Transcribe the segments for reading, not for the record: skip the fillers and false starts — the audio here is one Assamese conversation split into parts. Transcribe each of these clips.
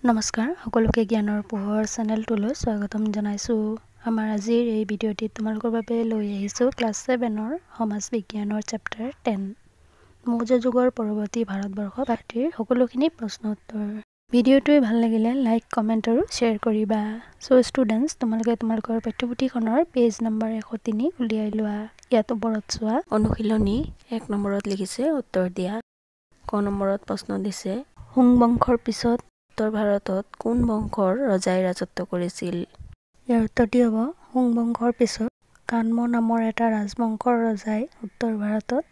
নমস্কাৰ সকলোকে জ্ঞানৰ পোহৰ চেনেলটোলৈ স্বাগতম জনাইছোঁ। আমাৰ আজিৰ এই ভিডিঅ'টিত তোমালোকৰ বাবে লৈ আহিছোঁ ক্লাছ 7ৰ সমাজ বিজ্ঞানৰ চেপ্টাৰ 10 মৌৰ্য যুগৰ পৰৱৰ্তী ভাৰতবৰ্ষ পাঠ্যৰ সকলোখিনি প্ৰশ্ন উত্তৰ। ভিডিঅ'টোৱে ভাল লাগিলে লাইক কমেণ্ট আৰু শ্বেয়াৰ কৰিবা। চ' ষ্টুডেণ্টছ, তোমালোকে তোমালোকৰ পাঠ্যপুথিখনৰ পেজ নম্বৰ 103 উলিয়াই লোৱা। ইয়াত ওপৰত চোৱা অনুশীলনী 1 নম্বৰত লিখিছে উত্তৰ দিয়া। ক নম্বৰত প্ৰশ্ন দিছে হুং বংশৰ পিছত উত্তৰ ভাৰতত কোন বংশৰ ৰজাই ৰাজত্ব কৰিছিল? ইয়াৰ উত্তৰটি হ'ব হুং বংশৰ পিছত কানম নামৰ এটা ৰাজবংশৰ ৰজাই উত্তৰ ভাৰতত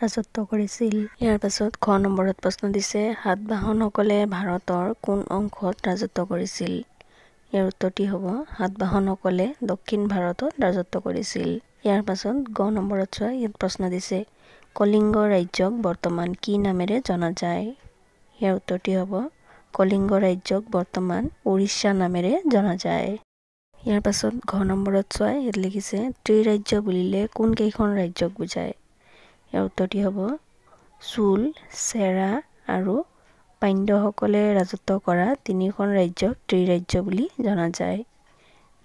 ৰাজত্ব কৰিছিল। ইয়াৰ পাছত খ নম্বৰত প্ৰশ্ন দিছে সাতবাহনসকলে ভাৰতৰ কোন অংশত ৰাজত্ব কৰিছিল? ইয়াৰ উত্তৰটি হ'ব সাতবাহনসকলে দক্ষিণ ভাৰতত ৰাজত্ব কৰিছিল। ইয়াৰ পাছত গ নম্বৰত চোৱা ইয়াত প্ৰশ্ন দিছে কলিংগ ৰাজ্যক বৰ্তমান কি নামেৰে জনা যায়? ইয়াৰ উত্তৰটি হ'ব কলিংগ ৰাজ্যক বৰ্তমান উৰিষ্যা নামেৰে জনা যায়। ইয়াৰ পাছত ঘ নম্বৰত চোৱা ইয়াত লিখিছে ত্ৰিৰাজ্য বুলিলে কোন কেইখন ৰাজ্যক বুজায়? ইয়াৰ উত্তৰটি হ'ব চোল, চেৰা আৰু পাণ্ড্যসকলে ৰাজত্ব কৰা তিনিখন ৰাজ্যক ত্ৰিৰাজ্য বুলি জনা যায়।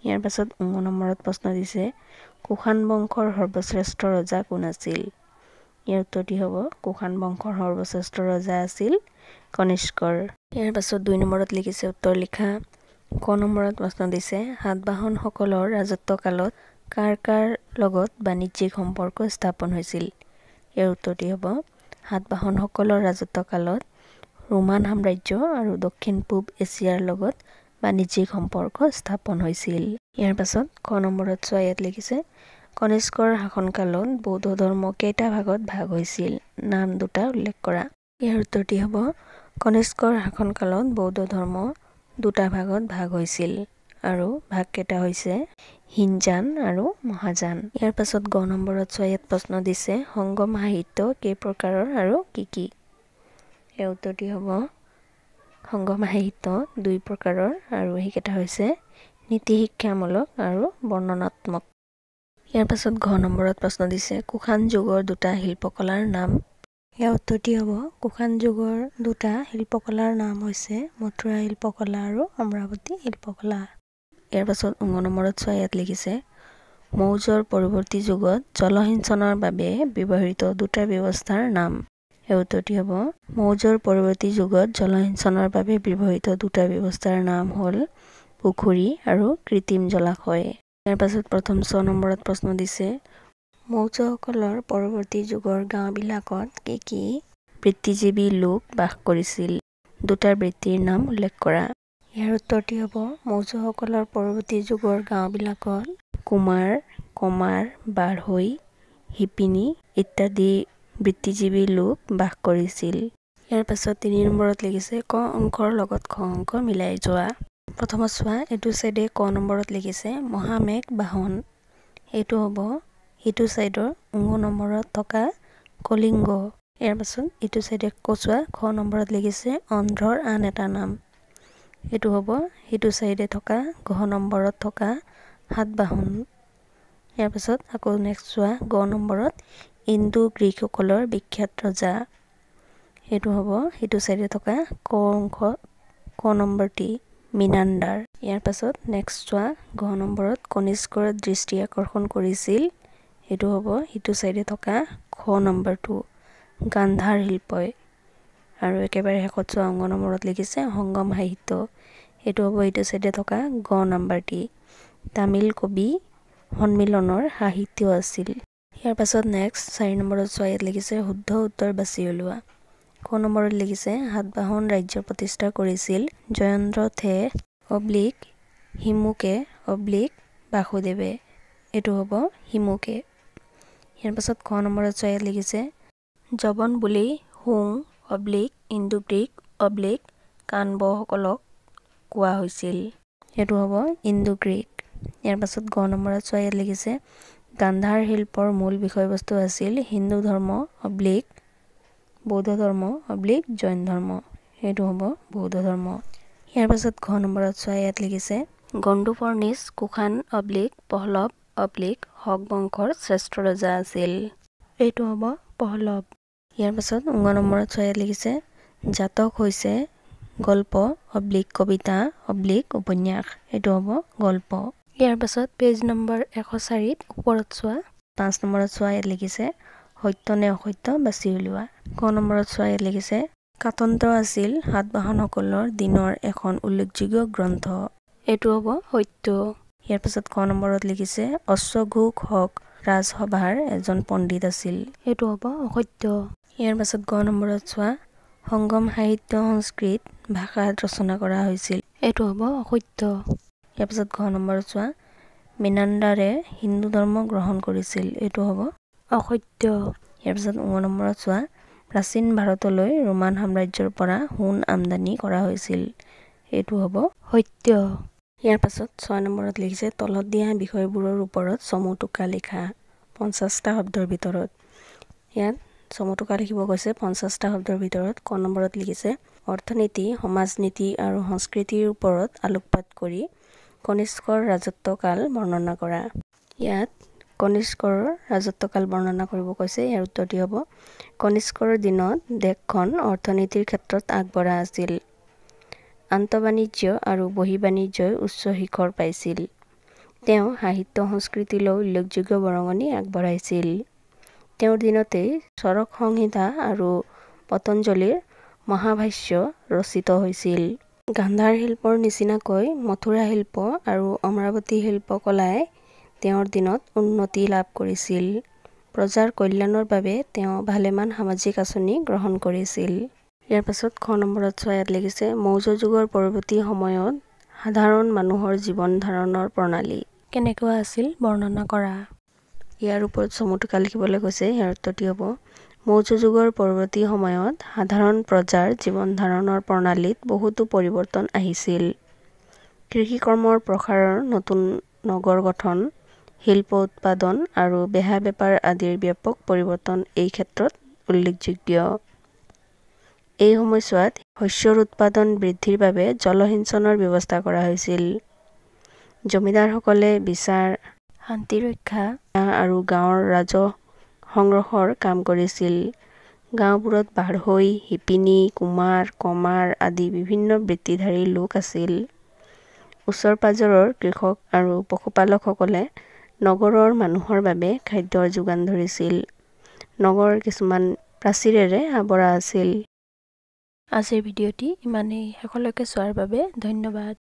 ইয়াৰ পাছত ঙ নম্বৰত প্ৰশ্ন দিছে কুষাণ বংশৰ সৰ্বশ্ৰেষ্ঠ ৰজা কোন আছিল? ইয়াৰ উত্তৰটি হ'ব কুষাণ বংশৰ সৰ্বশ্ৰেষ্ঠ ৰজা আছিল কনিষ্কৰ। ইয়াৰ পাছত 2 নম্বৰত লিখিছে উত্তৰ লিখা। ক নম্বৰত প্ৰশ্ন দিছে সাতবাহনসকলৰ ৰাজত্ব কালত কাৰ কাৰ লগত বাণিজ্যিক সম্পৰ্ক স্থাপন হৈছিল? ইয়াৰ উত্তৰটি হ'ব সাতবাহনসকলৰ ৰাজত্ব কালত ৰোমান সাম্ৰাজ্য আৰু দক্ষিণ পূব এছিয়াৰ লগত বাণিজ্যিক সম্পৰ্ক স্থাপন হৈছিল। ইয়াৰ পাছত খ নম্বৰত চোৱা ইয়াত লিখিছে কনিষ্কৰ শাসনকালত বৌদ্ধ ধৰ্ম কেইটা ভাগত ভাগ হৈছিল? নাম দুটা উল্লেখ কৰা। ইয়াৰ উত্তৰটি হ'ব কনিষ্কৰ শাসনকালত বৌদ্ধ ধৰ্ম দুটা ভাগত ভাগ হৈছিল আৰু ভাগ কেইটা হৈছে হিনজান আৰু মহাযান। ইয়াৰ পাছত গ নম্বৰত চোৱা ইয়াত প্ৰশ্ন দিছে সংগম সাহিত্য কেই প্ৰকাৰৰ আৰু কি কি? ইয়াৰ উত্তৰটি হ'ব সংগম সাহিত্য 2 প্ৰকাৰৰ আৰু সেইকেইটা হৈছে নীতি শিক্ষামূলক আৰু বৰ্ণনাত্মক। ইয়াৰ পাছত ঘ নম্বৰত প্ৰশ্ন দিছে কুষাণ যুগৰ দুটা শিল্পকলাৰ নাম। ইয়াৰ উত্তৰটি হ'ব কুষাণ যুগৰ দুটা শিল্পকলাৰ নাম হৈছে মথুৰা শিল্পকলা আৰু অমৰাৱতী শিল্পকলা। ইয়াৰ পাছত ঙ নম্বৰত চোৱা ইয়াত লিখিছে মৌৰ্যৰ পৰৱৰ্তী যুগত জলসিঞ্চনৰ বাবে ব্যৱহৃত দুটা ব্যৱস্থাৰ নাম। ইয়াৰ উত্তৰটি হ'ব মৌৰ্যৰ পৰৱৰ্তী যুগত জলসিঞ্চনৰ বাবে ব্যৱহৃত দুটা ব্যৱস্থাৰ নাম হ'ল পুখুৰী আৰু কৃত্ৰিম জলাশয়। ইয়াৰ পাছত প্ৰথম 6 নম্বৰত প্ৰশ্ন দিছে মৌৰ্যসকলৰ পৰৱৰ্তী যুগৰ গাঁওবিলাকত কি কি বৃত্তিজীৱী লোক বাস কৰিছিল? দুটা বৃত্তিৰ নাম উল্লেখ কৰা। ইয়াৰ উত্তৰটি হ'ব মৌৰ্যসকলৰ পৰৱৰ্তী যুগৰ গাঁওবিলাকত কুমাৰ, কমাৰ, বাঢ়ৈ, শিপিনী ইত্যাদি বৃত্তিজীৱী লোক বাস কৰিছিল। ইয়াৰ পাছত 3 নম্বৰত লিখিছে ক অংশৰ লগত খ অংক মিলাই যোৱা। প্ৰথমত চোৱা এইটো চাইডে ক নম্বৰত লিখিছে মহামেঘ বাহন। এইটো হ'ব ইটো চাইডৰ ঙ নম্বৰত থকা কলিংগ। ইয়াৰ পাছত ইটো চাইডে চোৱা খ নম্বৰত লিখিছে অন্ধ্ৰৰ আন এটা নাম। এইটো হ'ব সিটো চাইডে থকা ঘ নম্বৰত থকা সাতবাহন। ইয়াৰ পাছত আকৌ নেক্সট চোৱা গ নম্বৰত ইণ্ডো গ্ৰীকসকলৰ বিখ্যাত ৰজা। এইটো হ'ব সিটো চাইডে থকা ক অংশ ক নম্বৰটি মিনাণ্ডাৰ। ইয়াৰ পাছত নেক্সট চোৱা ঘ নম্বৰত কনিষ্কৰ দৃষ্টি আকৰ্ষণ কৰিছিল। এইটো হ'ব সিটো চাইডে থকা খ নম্বৰটো গান্ধাৰ শিল্পই। আৰু একেবাৰে শেষত চোৱা ঙ নম্বৰত লিখিছে সংগম সাহিত্য। এইটো হ'ব এইটো চাইডে থকা গ নম্বৰটি তামিল কবি সন্মিলনৰ সাহিত্য আছিল। ইয়াৰ পাছত নেক্সট 4 নম্বৰত চোৱা ইয়াত লিখিছে শুদ্ধ উত্তৰ বাছি উলিওৱা। ক নম্বৰত লিখিছে সাতবাহন ৰাজ্য প্ৰতিষ্ঠা কৰিছিল জয়েন্দ্ৰ থে হিমুকে বাসুদেৱে। এইটো হ'ব হিমুকে। ইয়াৰ পাছত খ নম্বৰত চোৱা ইয়াত লিখিছে যৱন বুলি হুং ইণ্ডো গ্ৰীক কানবসকলক কোৱা হৈছিল। এইটো হ'ব ইণ্ডো গ্ৰীক। ইয়াৰ পাছত গ নম্বৰত চোৱা ইয়াত লিখিছে গান্ধাৰ শিল্পৰ মূল বিষয়বস্তু আছিল হিন্দু ধৰ্ম বৌদ্ধ ধৰ্ম জৈন ধৰ্ম। এইটো হ'ব বৌদ্ধ ধৰ্ম। ইয়াৰ পাছত ঘ নম্বৰত চোৱা ইয়াত লিখিছে গণ্ডুফৰ্নিচ কুষাণ পহলৱ শক বংশৰ শ্ৰেষ্ঠ ৰজা আছিল। এইটো হ'ব পহলৱ। ইয়াৰ পাছত ঙ নম্বৰত চোৱা ইয়াত লিখিছে জাতক হৈছে গল্প /কবিতা /উপন্যাস এইটো হ'ব গল্প। ইয়াৰ পাছত পেজ নম্বৰ 104ত ওপৰত চোৱা 5 নম্বৰত চোৱা ইয়াত লিখিছে সত্য নে অসত্য বাছি উলিওৱা। ক নম্বৰত চোৱা ইয়াত লিখিছে কাতন্ত্ৰ আছিল সাতবাহনসকলৰ দিনৰ এখন উল্লেখযোগ্য গ্ৰন্থ। এইটো হ'ব সত্য। ইয়াৰ পাছত ক নম্বৰত লিখিছে অশ্বঘোষ হক ৰাজসভাৰ এজন পণ্ডিত আছিল। এইটো হ'ব অসত্য। ইয়াৰ পাছত গ নম্বৰত চোৱা সংগম সাহিত্য সংস্কৃত ভাষাত ৰচনা কৰা হৈছিল। এইটো হ'ব অসত্য। ইয়াৰ পাছত ঘ নম্বৰত চোৱা মিনাণ্ডাৰে হিন্দু ধৰ্ম গ্ৰহণ কৰিছিল। এইটো হ'ব অসত্য। ইয়াৰ পাছত ঙ নম্বৰত চোৱা প্ৰাচীন ভাৰতলৈ ৰোমান সাম্ৰাজ্যৰ পৰা সোণ আমদানি কৰা হৈছিল। এইটো হ'ব সত্য। ইয়াৰ পাছত 6 নম্বৰত লিখিছে তলত দিয়া বিষয়বোৰৰ ওপৰত চমু টোকা লিখা 50টা শব্দৰ ভিতৰত। ইয়াত চমু টোকা লিখিব কৈছে 50টা শব্দৰ ভিতৰত। ক নম্বৰত লিখিছে অৰ্থনীতি সমাজনীতি আৰু সংস্কৃতিৰ ওপৰত আলোকপাত কৰি কনিষ্কৰ ৰাজত্বকাল বৰ্ণনা কৰা। ইয়াত কনিষ্কৰ ৰাজত্বকাল বৰ্ণনা কৰিব কৈছে। ইয়াৰ উত্তৰটি হ'ব কনিষ্কৰ দিনত দেশখন অৰ্থনীতিৰ ক্ষেত্ৰত আগবঢ়া আছিল। আন্তঃবাণিজ্য আৰু বহিঃবাণিজ্যই উচ্চ শিখৰ পাইছিল। তেওঁ সাহিত্য সংস্কৃতিলৈ উল্লেখযোগ্য বৰঙণি আগবঢ়াইছিল। তেওঁৰ দিনতেই চৰক সংহিতা আৰু পতঞ্জলীৰ মহাভাষ্য ৰচিত হৈছিল। গান্ধাৰ শিল্পৰ নিচিনাকৈ মথুৰা শিল্প আৰু অমৰাৱতী শিল্পকলাই তেওঁৰ দিনত উন্নতি লাভ কৰিছিল। প্ৰজাৰ কল্যাণৰ বাবে তেওঁ ভালেমান সামাজিক আঁচনি গ্ৰহণ কৰিছিল। ইয়াৰ পাছত খ নম্বৰত চোৱা ইয়াত লিখিছে মৌৰ্য যুগৰ পৰৱৰ্তী সময়ত সাধাৰণ মানুহৰ জীৱন ধাৰণৰ প্ৰণালী কেনেকুৱা আছিল বৰ্ণনা কৰা। ইয়াৰ ওপৰত চমু টোকা লিখিবলৈ কৈছে। ইয়াৰ উত্তৰটি হ'ব মৌৰ্য যুগৰ পৰৱৰ্তী সময়ত সাধাৰণ প্ৰজাৰ জীৱন ধাৰণৰ প্ৰণালীত বহুতো পৰিৱৰ্তন আহিছিল। কৃষি কৰ্মৰ প্ৰসাৰৰ নতুন নগৰ গঠন শিল্প উৎপাদন আৰু বেহা বেপাৰ আদিৰ ব্যাপক পৰিৱৰ্তন এই ক্ষেত্ৰত উল্লেখযোগ্য। এই সময়ছোৱাত শস্যৰ উৎপাদন বৃদ্ধিৰ বাবে জলসিঞ্চনৰ ব্যৱস্থা কৰা হৈছিল। জমিদাৰসকলে বিচাৰ শান্তি ৰক্ষা আৰু গাঁৱৰ ৰাজহ সংগ্ৰহৰ কাম কৰিছিল। গাঁওবোৰত বাঢ়ৈ শিপিনী কুমাৰ কমাৰ আদি বিভিন্ন বৃত্তিধাৰী লোক আছিল। ওচৰ পাজৰৰ কৃষক আৰু পশুপালকসকলে নগৰৰ মানুহৰ বাবে খাদ্যৰ যোগান ধৰিছিল। নগৰ কিছুমান প্ৰাচীৰেৰে আৱৰা আছিল। আজিৰ ভিডিঅ'টি ইমানেই। শেষলৈকে চোৱাৰ বাবে ধন্যবাদ।